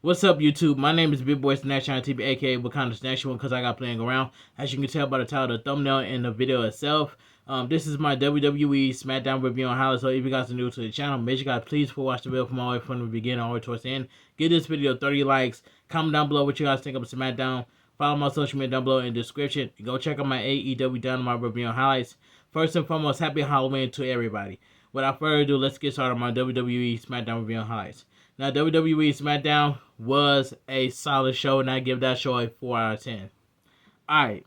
What's up, YouTube? My name is Big Boy Snatch on TV, aka Wakanda Snatch One, because I got playing around. As you can tell by the title, the thumbnail, and the video itself, this is my WWE Smackdown review on highlights. So if you guys are new to the channel, make sure you guys please watch the video from all the way from the beginning all the way towards the end. Give this video 30 likes. Comment down below what you guys think of Smackdown. Follow my social media down below in the description. Go check out my AEW Dynamite review on highlights. First and foremost, happy Halloween to everybody. Without further ado, let's get started on my WWE Smackdown review on highlights. Now, WWE Smackdown was a solid show, and I give that show a 4 out of 10. Alright.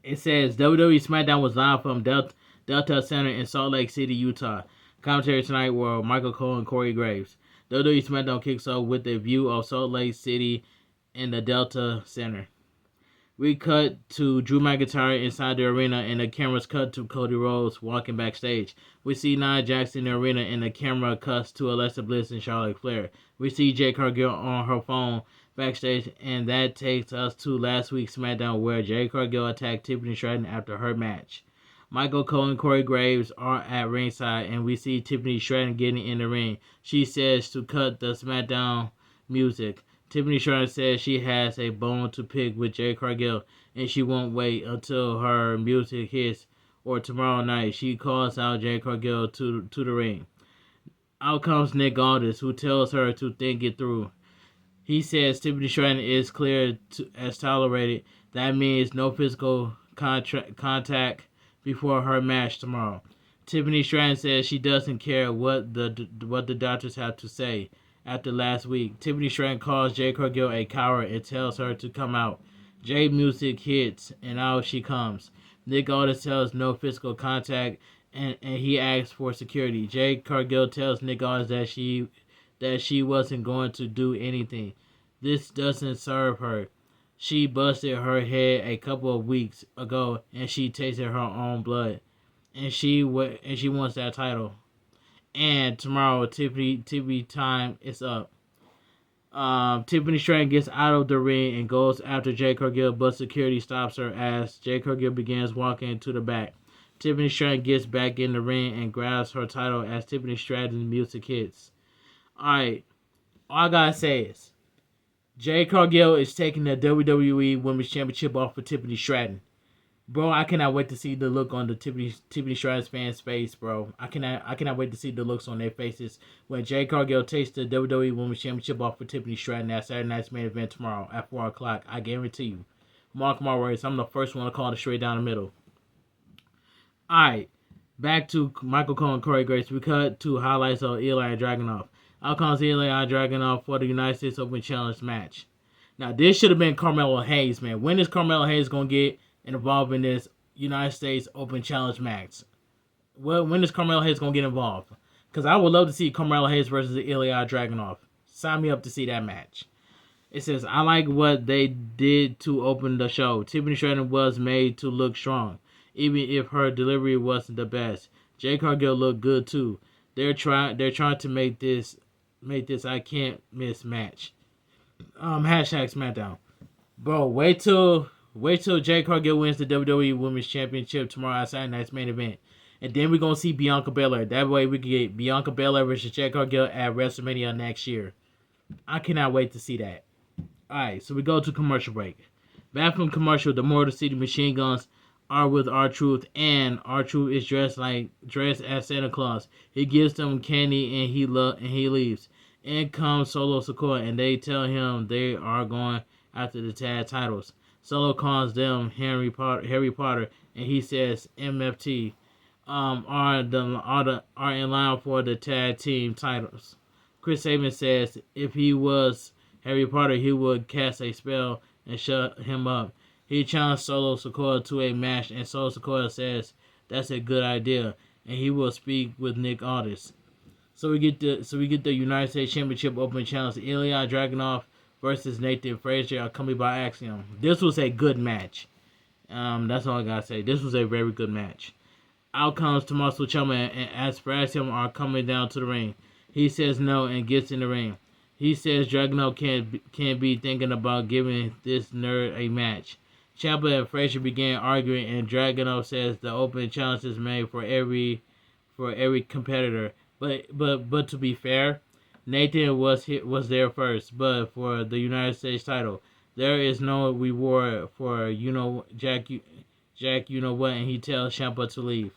It says WWE Smackdown was live from Delta Center in Salt Lake City, Utah. Commentary tonight were Michael Cole and Corey Graves. WWE Smackdown kicks off with a view of Salt Lake City in the Delta Center. We cut to Drew McIntyre inside the arena, and the cameras cut to Cody Rhodes walking backstage. We see Nia Jax in the arena, and the camera cuts to Alexa Bliss and Charlotte Flair. We see Jade Cargill on her phone backstage, and that takes us to last week's SmackDown, where Jade Cargill attacked Tiffany Stratton after her match. Michael Cole and Corey Graves are at ringside, and we see Tiffany Stratton getting in the ring. She says to cut the SmackDown music. Tiffany Stratton says she has a bone to pick with Jade Cargill, and she won't wait until her music hits or tomorrow night. She calls out Jade Cargill to the ring. Out comes Nick Aldis, who tells her to think it through. He says Tiffany Stratton is cleared as tolerated. That means no physical contact before her match tomorrow. Tiffany Stratton says she doesn't care what the doctors have to say. After last week, Tiffany Stratton calls Jade Cargill a coward and tells her to come out. Jade music hits, and out she comes. Nick Aldis tells no physical contact, and he asks for security. Jade Cargill tells Nick Aldis that she wasn't going to do anything. This doesn't serve her. She busted her head a couple of weeks ago, and she tasted her own blood, and she wants that title. And tomorrow, Tiffany time is up. Tiffany Stratton gets out of the ring and goes after Jade Cargill, but security stops her as Jade Cargill begins walking to the back. Tiffany Stratton gets back in the ring and grabs her title as Tiffany Stratton's music hits. Alright, all I gotta say is, Jade Cargill is taking the WWE Women's Championship off of Tiffany Stratton. Bro, I cannot wait to see the look on the Tiffany Stratton's fans' face, bro. I cannot wait to see the looks on their faces when Jade Cargill takes the WWE Women's Championship off for Tiffany Stratton at Saturday night's main event tomorrow at 4 o'clock. I guarantee you. Mark my words, I'm the first one to call it straight down the middle. Alright, back to Michael Cole and Corey Graves. We cut to highlights of Eli and Dragunov. Out comes Eli and Dragunov for the United States Open Challenge match. Now, this should have been Carmelo Hayes, man. When is Carmelo Hayes going to get involved in this United States Open Challenge match? Well, when is Carmelo Hayes going to get involved? Because I would love to see Carmelo Hayes versus Ilya Dragunov. Sign me up to see that match. It says, I like what they did to open the show. Tiffany Stratton was made to look strong, even if her delivery wasn't the best. Jade Cargill looked good too. They're trying to make this I can't miss match. Hashtag SmackDown. Bro, wait till Jade Cargill wins the WWE Women's Championship tomorrow at Saturday night's main event. And then we're going to see Bianca Belair. That way we can get Bianca Belair versus Jade Cargill at WrestleMania next year. I cannot wait to see that. Alright, so we go to commercial break. Back from commercial, the Motor City Machine Guns are with R-Truth, and R-Truth is dressed as Santa Claus. He gives them candy and he leaves. In comes Solo Sikoa, and they tell him they are going after the tag titles. Solo calls them Harry Potter, and he says MFT are in line for the tag team titles. Chris Sabin says if he was Harry Potter, he would cast a spell and shut him up. He challenged Solo Sikoa to a match, and Solo Sikoa says that's a good idea, and he will speak with Nick Aldis. So we get the United States Championship Open Challenge: Ilya Dragunov versus Nathan Frazier, accompanied by Axiom. This was a good match. That's all I gotta say. This was a very good match. Out comes Tommaso Ciampa and asks for Axiom are coming down to the ring. He says no and gets in the ring. He says Dragunov can't be thinking about giving this nerd a match. Ciampa and Frazier began arguing, and Dragunov says the Open Challenge is made for every competitor. But to be fair, Nathan was there first, but for the United States title, there is no reward for Jack you know what, and he tells Ciampa to leave.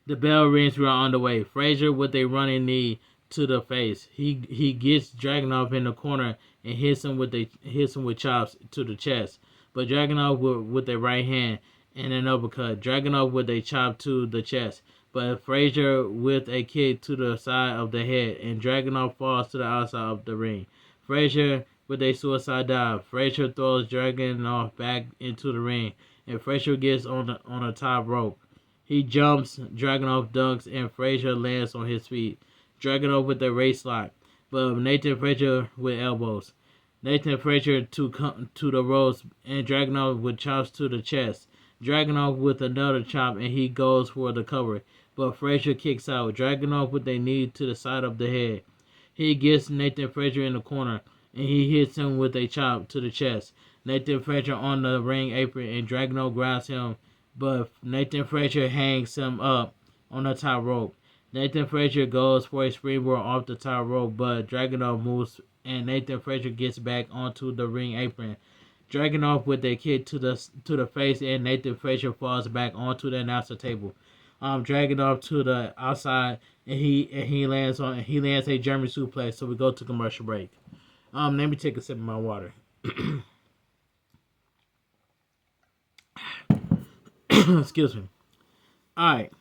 The bell rings. We are on the way. Frazier with a running knee to the face. He gets Dragunov in the corner and hits him with chops to the chest. But Dragunov with a right hand and an uppercut. Dragunov with a chop to the chest. But Frazier with a kick to the side of the head, and Dragunov falls to the outside of the ring. Frazier with a suicide dive. Frazier throws Dragunov back into the ring, and Frazier gets on the top rope. He jumps, Dragunov dunks, and Frazier lands on his feet. Dragunov with a race lock, but Nathan Frazier with elbows. Nathan Frazier to the ropes, and Dragunov with chops to the chest. Dragunov with another chop, and he goes for the cover, but Frazier kicks out. Dragunov with a knee to the side of the head. He gets Nathan Frazier in the corner, and he hits him with a chop to the chest. Nathan Frazier on the ring apron, and Dragunov grabs him, but Nathan Frazier hangs him up on the top rope. Nathan Frazier goes for a springboard off the top rope, but Dragunov moves, and Nathan Frazier gets back onto the ring apron. Dragunov with a kick to the face, and Nathan Frazier falls back onto the announcer table. Dragunov to the outside, and he lands a German suplex. So we go to commercial break. Let me take a sip of my water. Excuse me. Alright.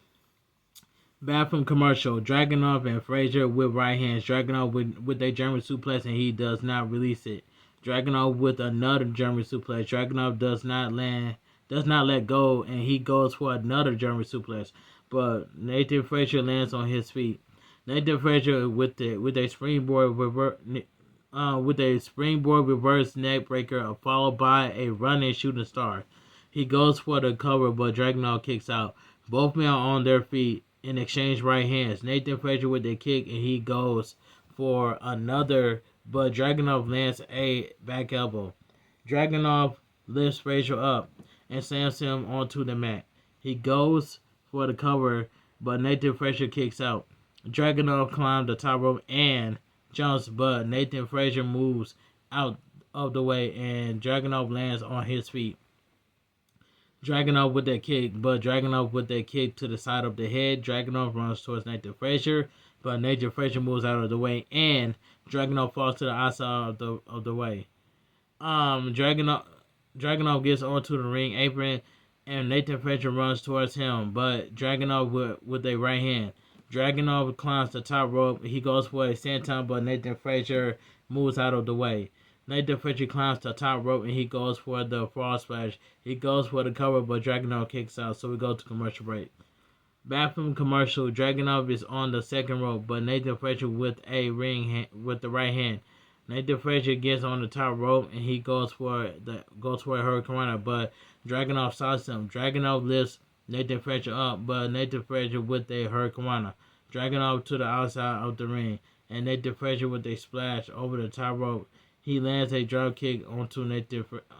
Back from commercial. Dragunov and Frazier with right hands. Dragunov with a German suplex, and he does not release it. Dragunov with another German suplex. Dragunov does not let go, and he goes for another German suplex. But Nathan Frazier lands on his feet. Nathan Frazier with a springboard reverse neck breaker, followed by a running shooting star. He goes for the cover, but Dragunov kicks out. Both men are on their feet and exchange right hands. Nathan Frazier with a kick, and he goes for another, but Dragunov lands a back elbow. Dragunov lifts Frazier up and slams him onto the mat. He goes for the cover, but Nathan Frazier kicks out. Dragunov climbs the top rope and jumps, but Nathan Frazier moves out of the way, and Dragunov lands on his feet. Dragunov with that kick, but Dragunov with that kick to the side of the head. Dragunov runs towards Nathan Frazier, but Nathan Frazier moves out of the way, and Dragunov falls to the outside of the way. Dragunov gets onto the ring apron, and Nathan Frazier runs towards him, but Dragunov with a right hand. Dragunov climbs the top rope. He goes for a senton, but Nathan Frazier moves out of the way. Nathan Frazier climbs the top rope, and he goes for the frog splash. He goes for the cover, but Dragunov kicks out, so we go to commercial break. Back from commercial, Dragunov is on the second rope, but Nathan Frazier with the right hand. Nathan Frazier gets on the top rope, and he goes for a hurricanrana, but Dragunov stops him. Dragunov lifts Nathan Frazier up, but Nathan Frazier with a hurricanrana. Dragunov to the outside of the ring, and Nathan Frazier with a splash over the top rope. He lands a drop kick onto Dragunov.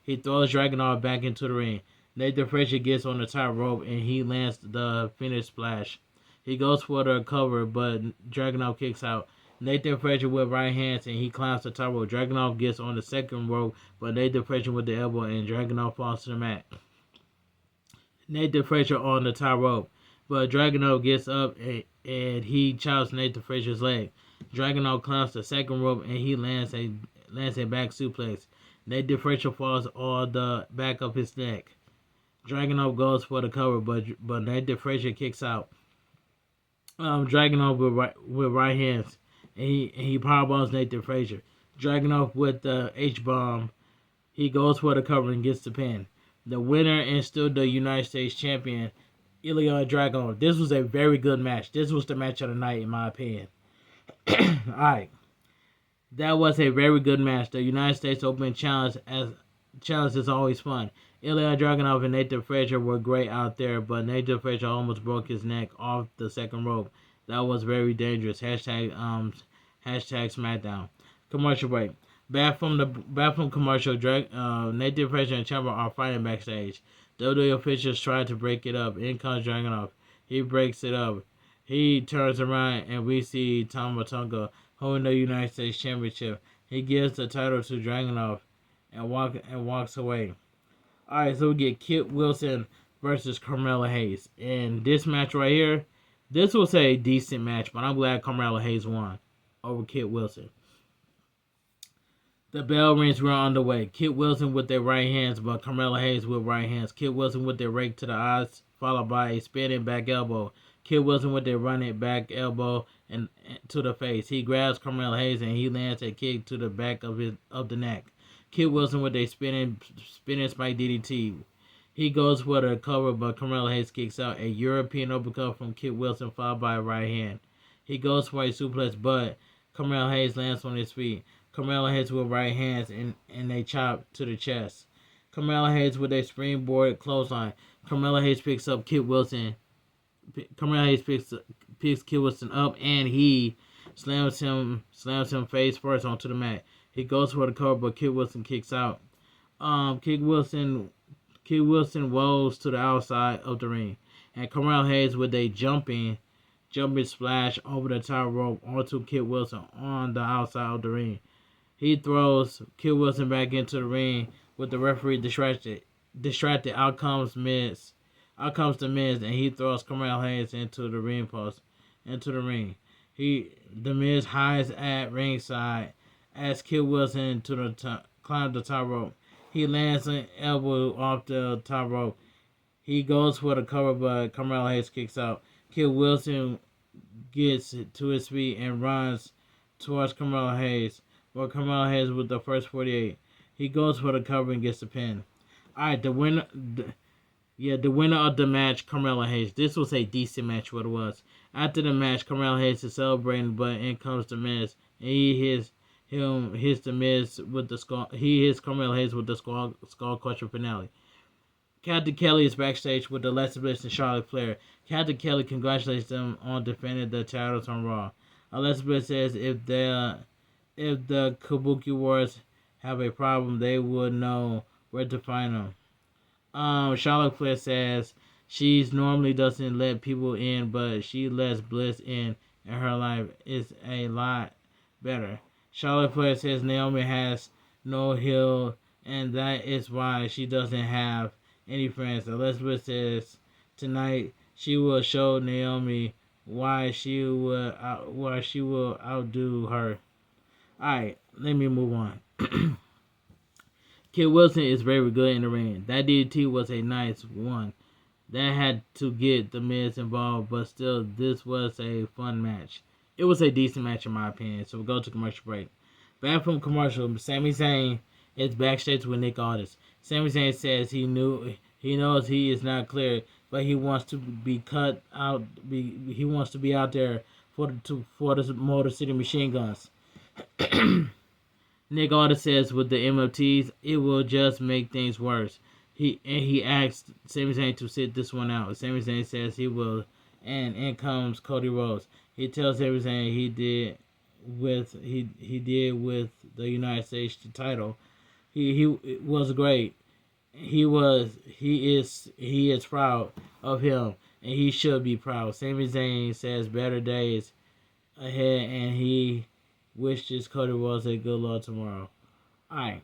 He throws Dragunov back into the ring. Nathan Frazier gets on the top rope, and he lands the finish splash. He goes for the cover, but Dragunov kicks out. Nathan Frazier with right hands, and he climbs the top rope. Dragunov gets on the second rope, but Nathan Frazier with the elbow, and Dragunov falls to the mat. Nathan Frazier on the top rope, but Dragunov gets up and he chops Nathan Frazier's leg. Dragunov climbs the second rope, and he lands a back suplex. Nathan Frazier falls on the back of his neck. Dragunov goes for the cover, but Nathan Frazier kicks out. Dragunov with right hands, and he powerbombs Nathan Frazier. Dragunov with the H-bomb. He goes for the cover and gets the pin. The winner and still the United States champion, Ilya Dragunov. This was a very good match. This was the match of the night, in my opinion. Alright. That was a very good match. The United States Open Challenge is always fun. Ilya Dragunov and Nathan Frazier were great out there, but Nathan Frazier almost broke his neck off the second rope. That was very dangerous. Hashtag Smackdown. Commercial break. Back from commercial, Nathan Frazier and Ciampa are fighting backstage. WWE officials try to break it up. In comes Dragunov. He breaks it up. He turns around and we see Tama Tonga holding the United States Championship. He gives the title to Dragunov and walks away. Alright, so we get Kit Wilson versus Carmella Hayes. And this match right here, this was a decent match, but I'm glad Carmella Hayes won over Kit Wilson. The bell rings, we're on the way. Kit Wilson with their right hands, but Carmella Hayes with right hands. Kit Wilson with their rake to the eyes, followed by a spinning back elbow. Kit Wilson with their running back elbow and to the face. He grabs Carmella Hayes and he lands a kick to the back of the neck. Kit Wilson with a spinning spike DDT. He goes for the cover, but Carmella Hayes kicks out. A European uppercut from Kit Wilson, followed by a right hand. He goes for a suplex, but Carmella Hayes lands on his feet. Carmella Hayes with right hands and a chop to the chest. Carmella Hayes with a springboard clothesline. Carmella Hayes picks up Kit Wilson. Carmella Hayes picks Kit Wilson up and he slams him face first onto the mat. He goes for the cover, but Kit Wilson kicks out. Kit Wilson rolls to the outside of the ring, and Carmella Hayes with a jumping splash over the top rope onto Kit Wilson on the outside of the ring. He throws Kit Wilson back into the ring with the referee distracted. Out comes the Miz, and he throws Carmella Hayes into the ring post, into the ring. The Miz hides at ringside as Kit Wilson climbs the top rope. He lands an elbow off the top rope. He goes for the cover, but Carmella Hayes kicks out. Kit Wilson gets to his feet and runs towards Carmella Hayes. But Carmella Hayes with the first 48. He goes for the cover and gets the pin. Alright, the winner of the match, Carmella Hayes. This was a decent match, what it was. After the match, Carmella Hayes is celebrating, but in comes the Miz. And he hits the Miz with the skull. He hits Carmella Hayes with the skull crusher finale. Captain Kelly is backstage with Alexa Bliss and Charlotte Flair. Captain Kelly congratulates them on defending the titles on Raw. Alexa Bliss says if the Kabuki Warriors have a problem, they would know where to find them. Charlotte Flair says she normally doesn't let people in, but she lets Bliss in, and her life is a lot better. Charlotte Flair says Naomi has no heel, and that is why she doesn't have any friends. Elizabeth says tonight she will show Naomi why she will outdo her. Alright, let me move on. Kit Wilson is very good in the ring. That DDT was a nice one. That had to get the Miz involved, but still, this was a fun match. It was a decent match in my opinion, so we'll go to commercial break. Back from commercial, Sami Zayn is backstage with Nick Aldis. Sami Zayn says he knows he is not cleared, but he wants to be cut out. He wants to be out there for the Motor City Machine Guns. Nick Aldis says with the MFTs, it will just make things worse. He asked Sami Zayn to sit this one out. Sami Zayn says he will, and in comes Cody Rhodes. He tells Sami Zayn he did with the United States title. He was great. He is proud of him, and he should be proud. Sami Zayn says better days ahead, and he wishes Cody Rhodes a good luck tomorrow. Alright.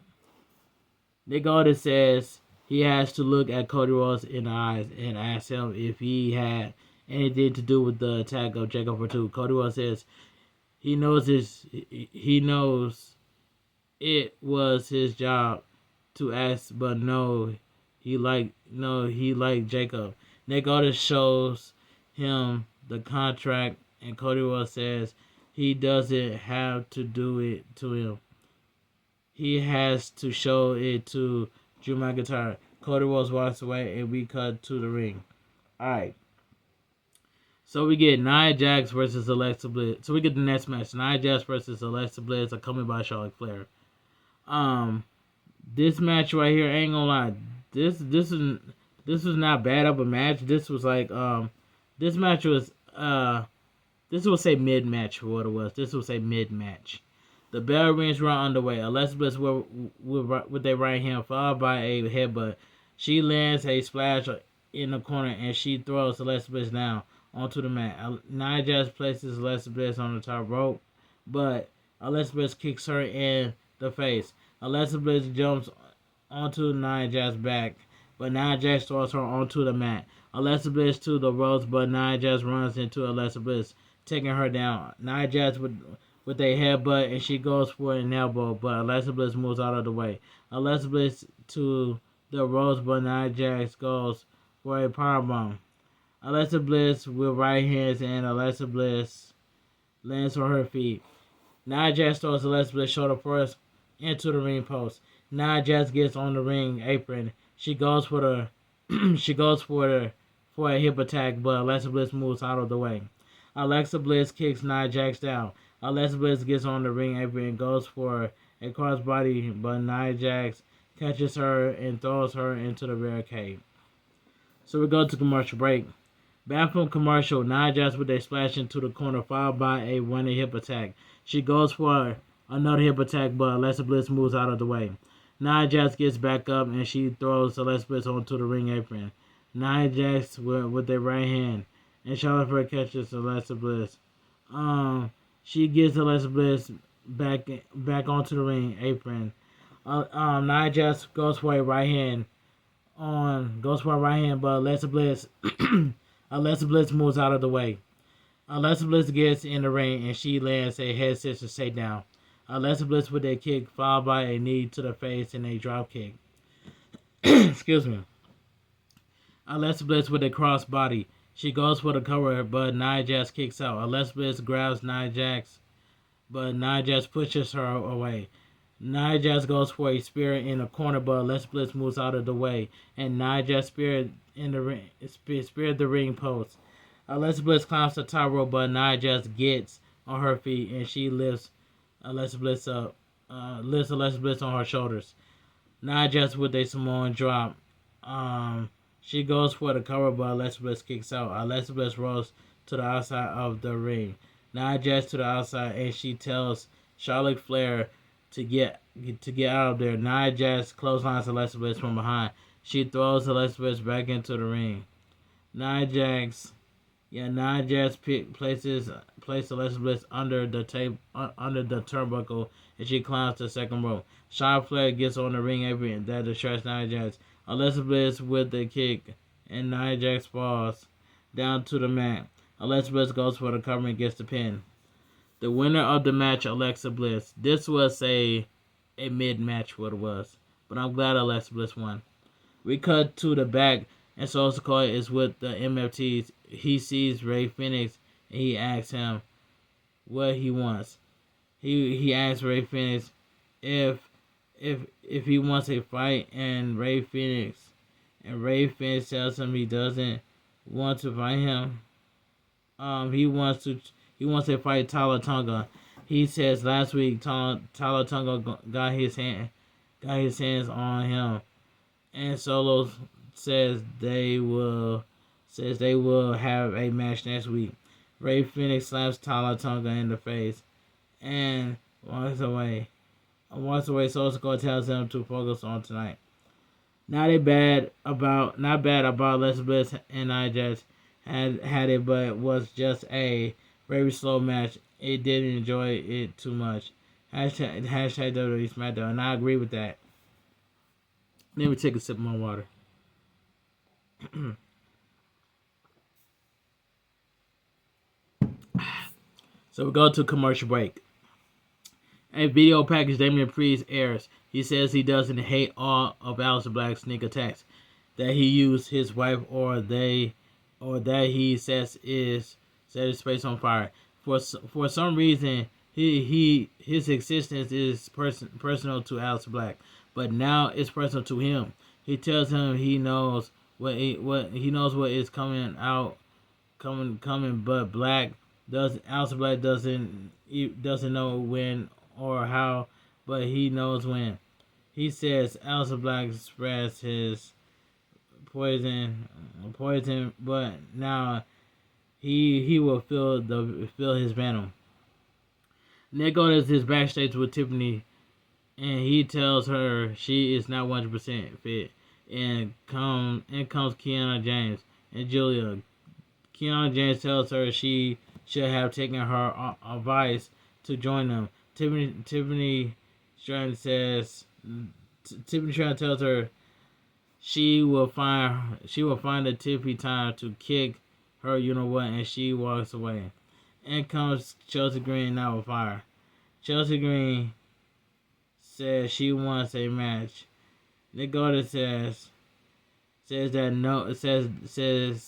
Nick Aldis says he has to look at Cody Rhodes in the eyes and ask him if he had anything to do with the attack of Jacob Fatu. Cody Rhodes says he knows it was his job to ask, but he liked Jacob. Nick Aldis shows him the contract, and Cody Rhodes says he doesn't have to do it to him. He has to show it to Drew McIntyre. Cody Rhodes walks away, and we cut to the ring. Alright. So we get Nia Jax versus Alexa Bliss. So we get the next match. Nia Jax versus Alexa Bliss, accompanied by Charlotte Flair. This match right here, I ain't gonna lie. This is not bad of a match. This was like this match was this was a mid match for what it was. This was a mid match. The bell rings, we're underway. Alexa Bliss with their right hand, followed by a headbutt. She lands a splash in the corner and she throws Alexa Bliss down onto the mat. Nia Jax places Alexa Bliss on the top rope, but Alexa Bliss kicks her in the face. Alexa Bliss jumps onto Nia Jax's back, but Nia Jax throws her onto the mat. Alexa Bliss to the ropes, but Nia Jax runs into Alexa Bliss, taking her down. Nia Jax with a headbutt, and she goes for an elbow, but Alexa Bliss moves out of the way. Alexa Bliss to the ropes, but Nia Jax goes for a powerbomb. Alexa Bliss with right hands, and Alexa Bliss lands on her feet. Nia Jax throws Alexa Bliss shoulder first into the ring post. Nia Jax gets on the ring apron. She goes for a hip attack, but Alexa Bliss moves out of the way. Alexa Bliss kicks Nia Jax down. Alexa Bliss gets on the ring apron and goes for a crossbody, but Nia Jax catches her and throws her into the barricade. So we go to commercial break. Back from commercial, Nia Jax with a splash into the corner, followed by a running hip attack. She goes for another hip attack, but Alexa Bliss moves out of the way. Nia Jax gets back up and she throws Alexa Bliss onto the ring apron. Nia Jax with a right hand, and Charlotte Flair catches Alexa Bliss. She gets Alexa Bliss back onto the ring apron. Nia Jax goes for a right hand, but Alexa Bliss Alexa Bliss moves out of the way. Alexa Bliss gets in the ring and she lands a head scissors takedown. Alexa Bliss with a kick followed by a knee to the face and a drop kick. Excuse me. Alexa Bliss with a cross body. She goes for the cover, but Nia Jax kicks out. Alexa Bliss grabs Nia Jax, but Nia Jax pushes her away. Nia Jax goes for a spear in the corner, but Alexa Bliss moves out of the way, and Nia Jax speared the ring post. Alexa Bliss climbs the top rope, but Nia Jax gets on her feet and she lifts Alexa Bliss up, lifts Alexa Bliss on her shoulders. Nia Jax with a Samoan drop. She goes for the cover, but Alexa Bliss kicks out. Alexa Bliss rolls to the outside of the ring. Nia Jax to the outside, and she tells Charlotte Flair to get out of there. Nia Jax clotheslines Alexa Bliss from behind. She throws Alexa Bliss back into the ring. Nia Jax places Alexa Bliss under the turnbuckle, and she climbs the second rope. Charlotte Flair gets on the ring apron that distracts Nia Jax. Alexa Bliss with the kick, and Nia Jax falls down to the mat. Alexa Bliss goes for the cover and gets the pin. The winner of the match, Alexa Bliss. This was a mid-match, what it was, but I'm glad Alexa Bliss won. We cut to the back, and Solo Sikoa is with the MFTs. He sees Rey Fenix, and he asks him what he wants. He asks Rey Fenix if he wants a fight, and Rey Fenix tells him he doesn't want to fight him. He wants to fight Tala Tonga. He says last week Tala Tonga got his hands on him, and Solo says they will have a match next week. Rey Fenix slaps Tala Tonga in the face and walks away. Solo Sikoa tells him to focus on tonight. Not bad about Alexa Bliss and Nia Jax had it, but it was just a very slow match. It didn't enjoy it too much. Hashtag WWE Smackdown, and I agree with that. Let me take a sip of my water. So we go to commercial break. A video package Damian Priest airs. He says he doesn't hate all of Aleister Black's sneak attacks, that he used his wife or that he sets his face on fire. For some reason, his existence is personal to Aleister Black, but now it's personal to him. He tells him he knows what is coming, but Aleister Black doesn't know when or how, but he knows when. He says Aleister Black spreads his poison, but now he will feel his venom. Nick Otis is backstage with Tiffany, and he tells her she is not 100% fit. And comes Kiana James and Julia. Kiana James tells her she should have taken her advice to join them. Tiffany Stratton tells her she will find the Tiffy time to kick her, you know what, and she walks away. In comes Chelsea Green now with fire. Chelsea Green says she wants a match. Nick Gordon says that no, says that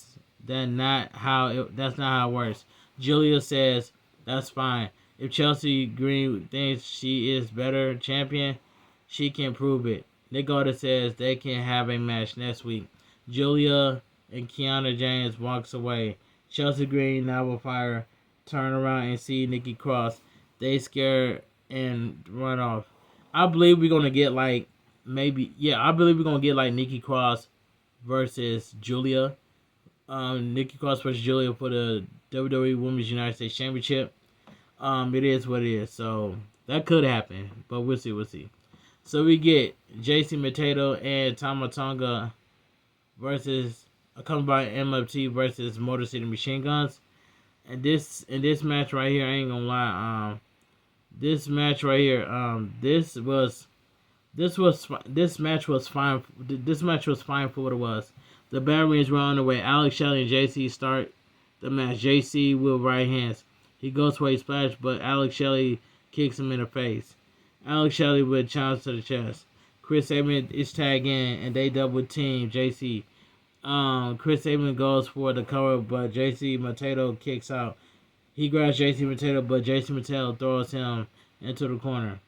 that's not how it works. Julia says that's fine. If Chelsea Green thinks she is better champion, she can prove it. Nick Gordon says they can have a match next week. Julia and Kiana James walks away. Chelsea Green now will fire, turn around and see Nikki Cross. They scare and run off. I believe we're gonna get I believe we're gonna get like Nikki Cross versus Julia. Nikki Cross versus Julia for the WWE Women's United States Championship. It is what it is. So that could happen, but we'll see. So we get JC Mateo and Tama Tonga versus coming by MFT versus Motor City Machine Guns. And this match right here, I ain't gonna lie. This match right here, this match was fine. This match was fine for what it was. The batteries were on the way. Alex Shelley and JC start the match. JC with right hands. He goes for a splash, but Alex Shelley kicks him in the face. Alex Shelley with challenge to the chest. Chris Sabin is tagged in, and they double team JC. Chris Sabin goes for the cover, but JC Mateo kicks out. He grabs JC Mateo, but JC Mateo throws him into the corner.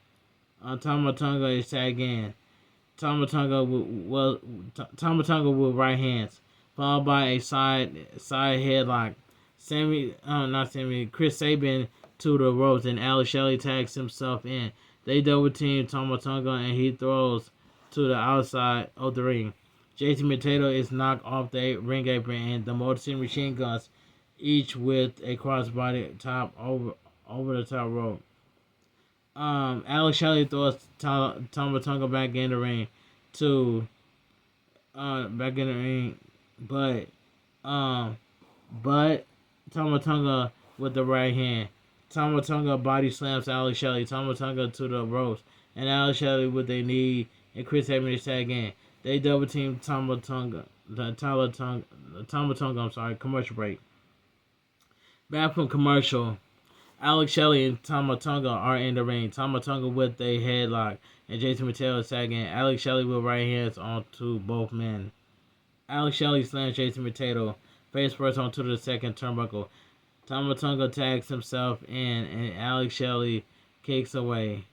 Tama Tonga is tagged in. Tama Tonga with right hands, followed by a side headlock. Chris Sabin to the ropes, and Alex Shelley tags himself in. They double team Tama Tonga, and he throws to the outside of the ring. JC Mateo is knocked off the ring apron, and the Motor City Machine Guns, each with a crossbody top over the top rope. Alex Shelley throws Tama Tonga back in the ring but Tama Tonga with the right hand. Tama Tonga body slams Alex Shelley. Tama Tonga to the ropes, and Alex Shelley with a knee, and Chris Sabin tag in. They double team Tama Tonga. Commercial break. Back from commercial. Alex Shelley and Tama Tonga are in the ring. Tama Tonga with a headlock, and Jason Mateo is tagging. Alex Shelley with right hands onto both men. Alex Shelley slams Jason Mateo face first onto the second turnbuckle. Tama Tonga tags himself in, and Alex Shelley kicks him away.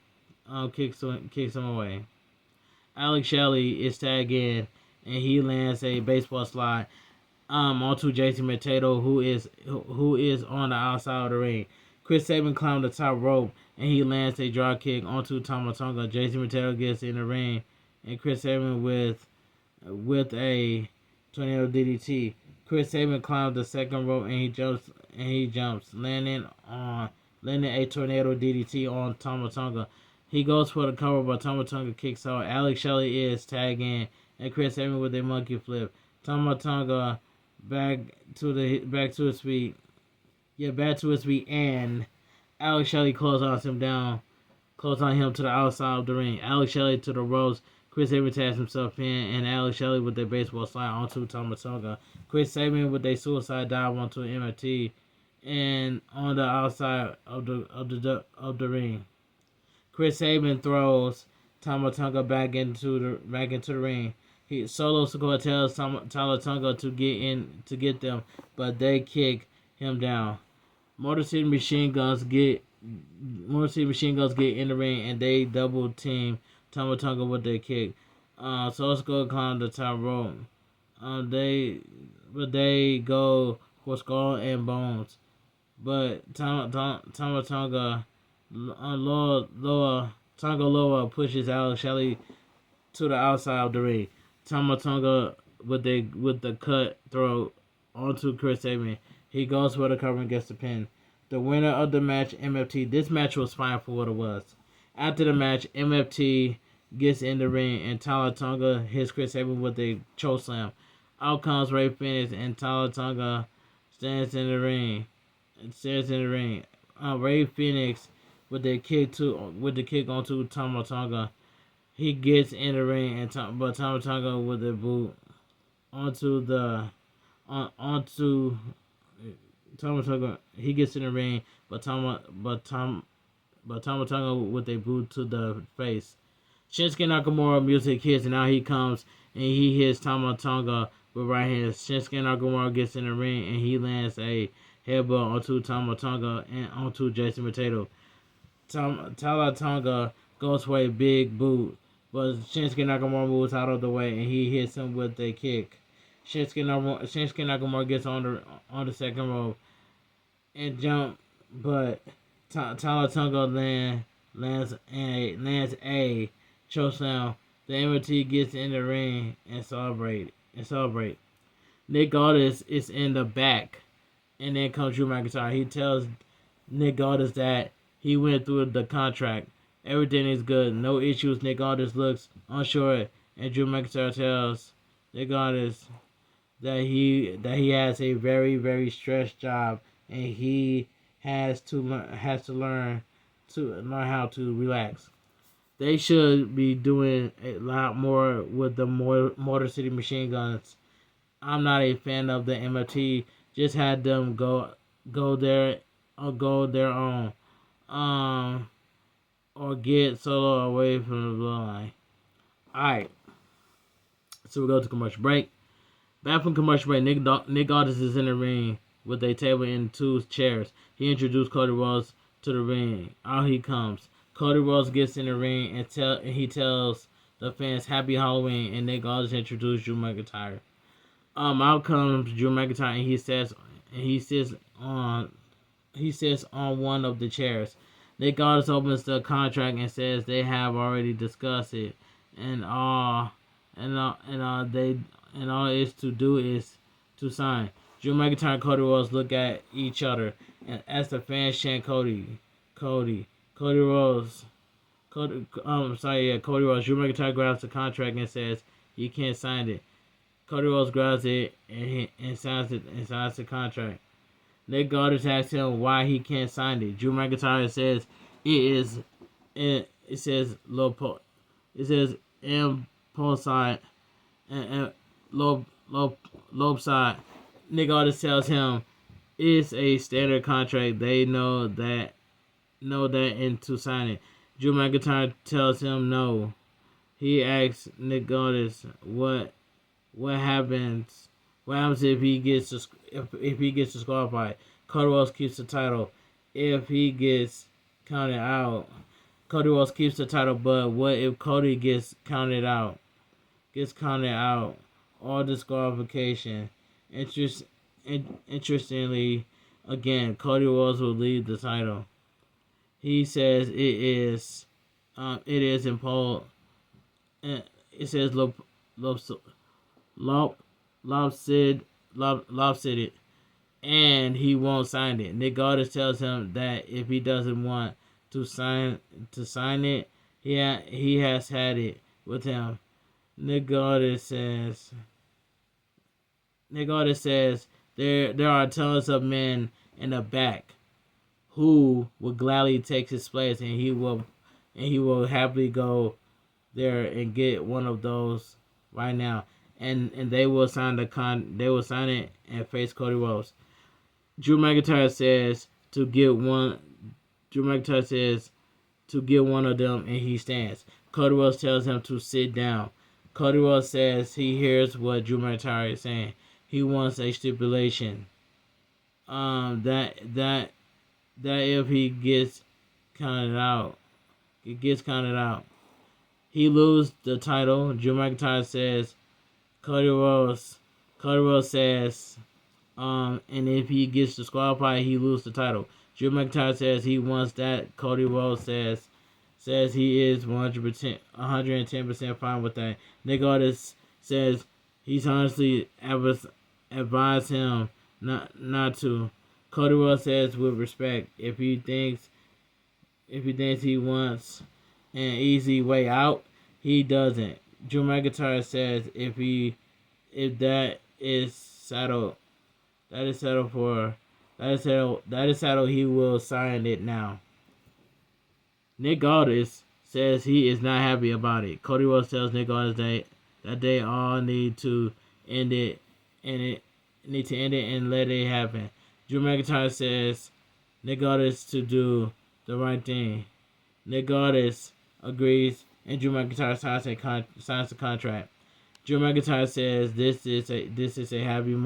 Alex Shelley is tagged in, and he lands a baseball slide onto Jason Mateo, who is on the outside of the ring. Chris Sabin climbed the top rope, and he lands a drop kick onto Tama Tonga. Jason Mateo gets in the ring, and Chris Sabin with a tornado DDT. Chris Sabin climbs the second rope, and he jumps, landing a tornado DDT on Tama Tonga. He goes for the cover, but Tama Tonga kicks out. Alex Shelley is tagged in, and Chris Sabin with a monkey flip. Tama Tonga back to his feet, and Alex Shelley clotheslines him to the outside of the ring. Alex Shelley to the ropes. Chris Sabin tags himself in, and Alex Shelley with a baseball slide onto Tama Tonga. Chris Sabin with a suicide dive onto MFT, and on the outside of the ring. Chris Sabin throws Tama Tonga back into the ring. He Solo Sikoa tells Tama Tonga to get them, but they kick him down. Motor City Machine Guns get in the ring, and they double team Tama Tonga with their kick. Solo Sikoa climb the top rope. They go for skull and bones, but Tama Tonga Loa pushes Alex Shelley to the outside of the ring. Tama Tonga with the cut throat onto Chris Sabin. He goes for the cover and gets the pin. The winner of the match, MFT. This match was fine for what it was. After the match, MFT gets in the ring, and Tama Tonga hits Chris Sabin with a choke slam. Out comes Ray Phoenix, and Tama Tonga stands in the ring. Ray Phoenix with the kick onto Tama Tonga. He gets in the ring, but Tama Tonga with the boot onto Tama Tonga. He gets in the ring, but Tama Tonga with a boot to the face. Shinsuke Nakamura music hits, and now he comes and he hits Tama Tonga with right hands. Shinsuke Nakamura gets in the ring and he lands a headbutt onto Tama Tonga and onto Jason Potato. Tama Tonga goes for a big boot, but Shinsuke Nakamura moves out of the way and he hits him with a kick. Shinsuke Nakamura gets on the second rope and jump, but Tama Tonga lands a chokeslam. The MT gets in the ring and celebrate. Nick Aldis is in the back, and then comes Drew McIntyre. He tells Nick Aldis that he went through the contract. Everything is good, no issues. Nick Aldis looks unsure, and Drew McIntyre tells Nick Aldis that he has a very, very stressed job, and he has to learn how to relax. They should be doing a lot more with the Motor City Machine Guns. I'm not a fan of the MFT. Just had them go their own, or get Solo away from the bloodline. Alright, so we go to commercial break. Back from commercial break, Nick Aldis is in the ring with a table and 2 chairs. He introduced Cody Rhodes to the ring. Out he comes. Cody Rhodes gets in the ring and he tells the fans Happy Halloween, and Nick Aldis introduced Drew McIntyre. Out comes Drew McIntyre and he sits on one of the chairs. Nick Aldis opens the contract and says they have already discussed it, and all is to do is to sign. Drew McIntyre and Cody Rhodes look at each other, and as the fans chant Cody Rhodes. Cody Rhodes. Drew McIntyre grabs the contract and says he can't sign it. Cody Rhodes grabs it and signs the contract. Nick Aldis asks him why he can't sign it. Drew McIntyre says it says impulside and lobe side. Nick Aldis tells him it's a standard contract. They know that and to sign it. Drew McIntyre tells him no. He asks Nick Aldis what happens if he gets disqualified. Cody Rhodes keeps the title. If he gets counted out, Cody Rhodes keeps the title. But what if Cody gets counted out or disqualification? Interestingly, again, Cody Rhodes will leave the title. He says it is in Paul. It says lopsided, and he won't sign it. Nick Aldis tells him that if he doesn't want to sign it, he has had it with him. Nick Aldis says there are tons of men in the back who would gladly take his place, and he will happily go there and get one of those right now, and they will sign it and face Cody Rhodes. Drew McIntyre says to get one. Drew McIntyre says to get one of them, and he stands. Cody Rhodes tells him to sit down. Cody Rhodes says he hears what Drew McIntyre is saying. He wants a stipulation. That if he gets counted out, he loses the title. Drew McIntyre says Cody Rhodes says, and if he gets disqualified, he loses the title. Drew McIntyre says he wants that. Cody Rhodes says he is 110% fine with that. Nick Aldis says he's honestly advised him not to. Cody Rhodes says with respect, if he thinks he wants an easy way out, he doesn't. Drew McIntyre says if that is settled, That is settled for. That is settled. He will sign it now. Nick Aldis says he is not happy about it. Cody Rhodes tells Nick Aldis that they all need to end it and let it happen. Drew McIntyre says Nick Aldis to do the right thing. Nick Aldis agrees, and Drew McIntyre signs the contract. Drew McIntyre says this is a happy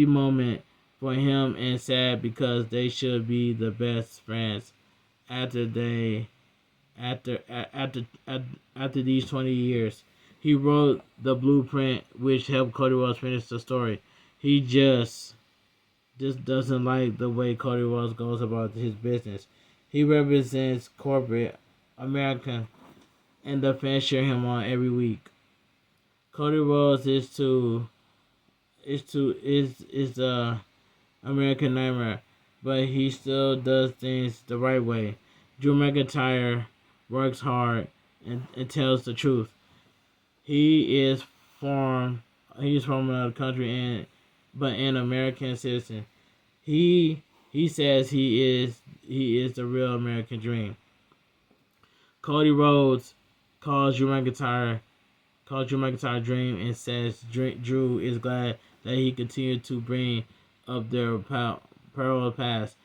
moment for him, and sad because they should be the best friends after these 20 years. He wrote the blueprint which helped Cody Rhodes finish the story. He just doesn't like the way Cody Rhodes goes about his business. He represents corporate America, and the fans cheer him on every week. Cody Rhodes is the American nightmare, but he still does things the right way. Drew McIntyre works hard and tells the truth. He is from another country but an American citizen. He says he is the real American dream. Cody Rhodes calls Drew McIntyre dream and says Drew is glad that he continued to bring up their parallel past.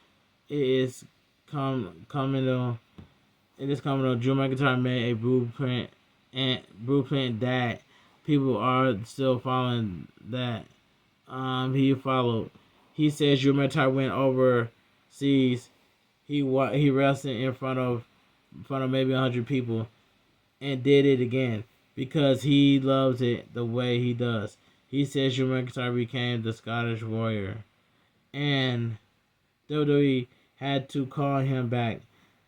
It is coming on. Drew McIntyre made a blueprint that people are still following that he followed. He says Drew McIntyre went overseas. He wrestled in front of maybe 100 people and did it again because he loves it the way he does. He says Drew McIntyre became the Scottish Warrior, and WWE had to call him back.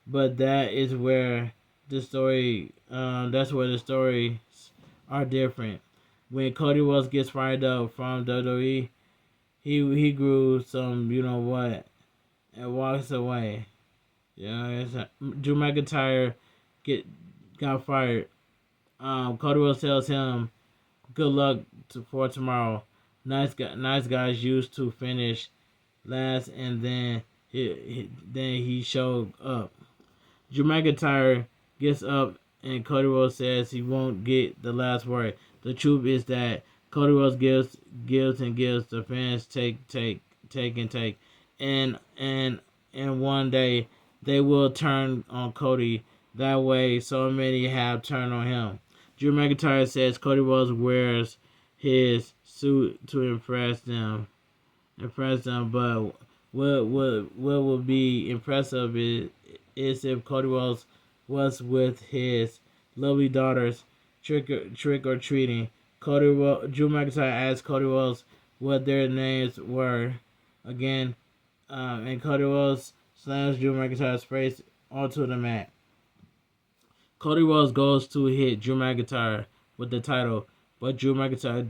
But that is where the story. That's where the stories are different. When Cody Rhodes gets fired up from WWE, he grew some, you know what, and walks away. Drew McIntyre got fired. Cody Rhodes tells him, "Good luck for tomorrow." Nice guys used to finish last, and then he showed up. Drew McIntyre gets up, and Cody Rhodes says he won't get the last word. The truth is that Cody Rhodes gives. The fans take, and one day they will turn on Cody. That way, so many have turned on him. Drew McIntyre says Cody Rhodes wears his suit to impress them. But what would be impressive is if Cody Rhodes was with his lovely daughters trick or treating. Drew McIntyre asked Cody Rhodes what their names were again, and Cody Rhodes slams Drew McIntyre's face onto the mat. Cody Rhodes goes to hit Drew McIntyre with the title, but Drew McIntyre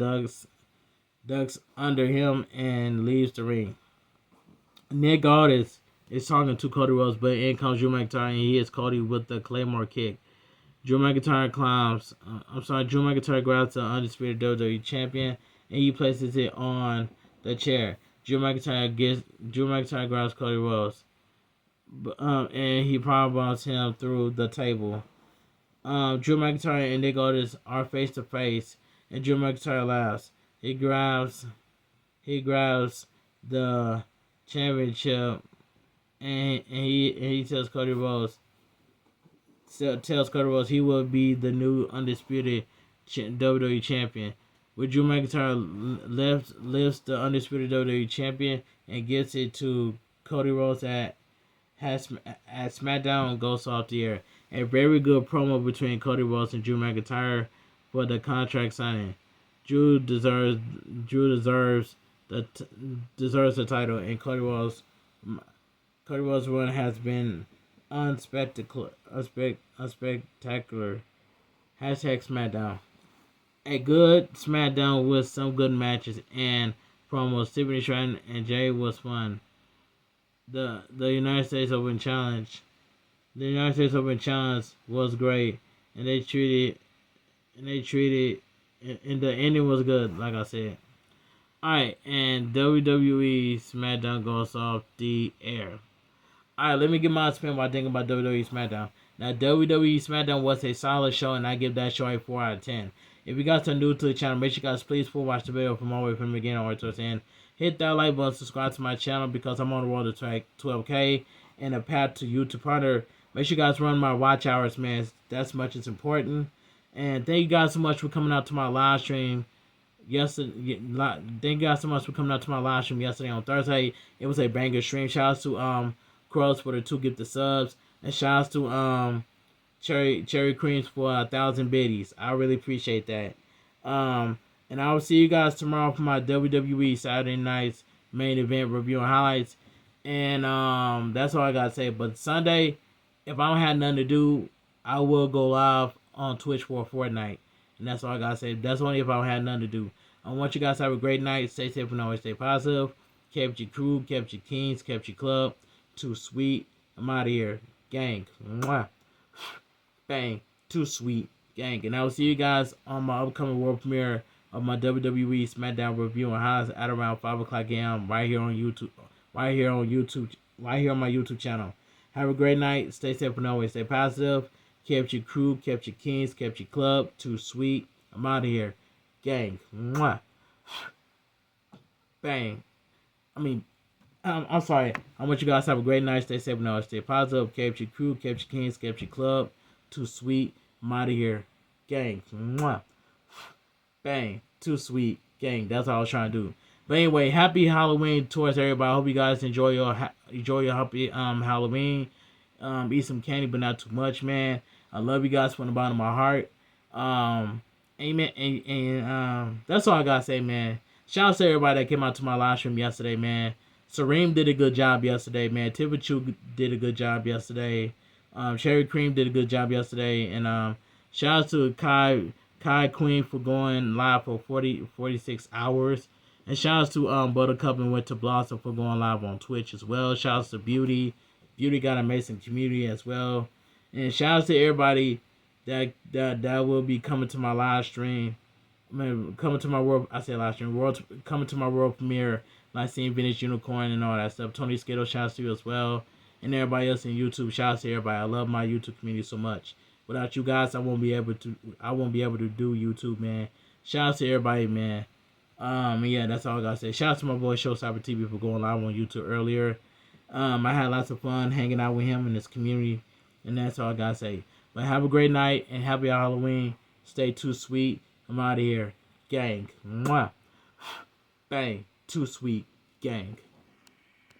ducks under him and leaves the ring. Nick Aldis is talking to Cody Rhodes, but in comes Drew McIntyre and he hits Cody with the Claymore kick. Drew McIntyre grabs the undisputed WWE champion and he places it on the chair. Drew McIntyre grabs Cody Rhodes, and he powerbombs him through the table. Drew McIntyre and Nick Aldis are face to face, and Drew McIntyre laughs. He grabs the championship, and he tells Cody Rhodes he will be the new undisputed WWE champion. With Drew McIntyre lifts the undisputed WWE champion and gets it to Cody Rhodes at SmackDown and goes off the air. A very good promo between Cody Rhodes and Drew McIntyre for the contract signing. Drew deserves the title, and Cody Rhodes' run has been unspectacular. #SmackDown. A good SmackDown with some good matches and promos. Tiffany Stratton and Jay was fun. The United States Open Challenge. The United States Open Challenge was great, and the ending was good, like I said. Alright, and WWE Smackdown goes off the air. Alright, let me get my spin while thinking about WWE Smackdown. Now, WWE Smackdown was a solid show, and I give that show a 4 out of 10. If you guys are new to the channel, make sure you guys please full watch the video from all the way from the beginning all the way to the end. Hit that like button, subscribe to my channel because I'm on the road to 12K and a path to YouTube partner. Make sure you guys run my watch hours, man. That's much as important. And thank you guys so much for coming out to my live stream. Yesterday, thank you guys so much for coming out to my live stream yesterday on Thursday. It was a banger stream. Shout out to Crows for the 2 gifted subs, and shout out to Cherry Creams for 1,000 biddies. I really appreciate that. And I will see you guys tomorrow for my WWE Saturday night's main event review and highlights. And that's all I gotta say. But Sunday, if I don't have nothing to do, I will go live on Twitch for a Fortnite. And that's all I gotta say. That's only if I don't have nothing to do. I want you guys to have a great night. Stay safe and always stay positive. Kept your crew, kept your kings, kept your club. Too sweet. I'm out of here. Gang. Mwah. Bang. Too sweet. Gang. And I will see you guys on my upcoming world premiere of my WWE Smackdown review and highlights at around 5 o'clock a.m. right here on YouTube. Right here on my YouTube channel. Have a great night. Stay safe and always stay positive. Kept your crew, kept your kings, kept your club. Too sweet. I'm out of here. Gang. Mwah. Bang. I'm sorry. I want you guys to have a great night. Stay safe and always stay positive. Kept your crew, kept your kings, kept your club. Too sweet. I'm out of here. Gang. Mwah. Bang. Too sweet. Gang. That's all I was trying to do. But anyway, happy Halloween towards everybody. I hope you guys enjoy your happy Halloween. Eat some candy, but not too much, man. I love you guys from the bottom of my heart. Amen. And that's all I gotta say, man. Shout out to everybody that came out to my live stream yesterday, man. Sareem did a good job yesterday, man. Tibachu did a good job yesterday. Cherry Cream did a good job yesterday. And shout out to Kai Queen for going live for 46 hours. And shout out to Buttercup and Winter Blossom for going live on Twitch as well. Shout out to Beauty. Beauty got an amazing community as well. And shout out to everybody that will be coming to my live stream. Coming to my world, I say live stream, coming to my world premiere, like seeing Vintage Unicorn and all that stuff. Tony Skittle, shout out to you as well. And everybody else in YouTube, shout out to everybody. I love my YouTube community so much. Without you guys, I won't be able to do YouTube, man. Shout out to everybody, man. Yeah, that's all I gotta say. Shout out to my boy Showstopper TV for going live on YouTube earlier. I had lots of fun hanging out with him in this community, and that's all I gotta say. But have a great night and happy Halloween. Stay too sweet. I'm out of here. Gang. Mwah. Bang. Too sweet. Gang.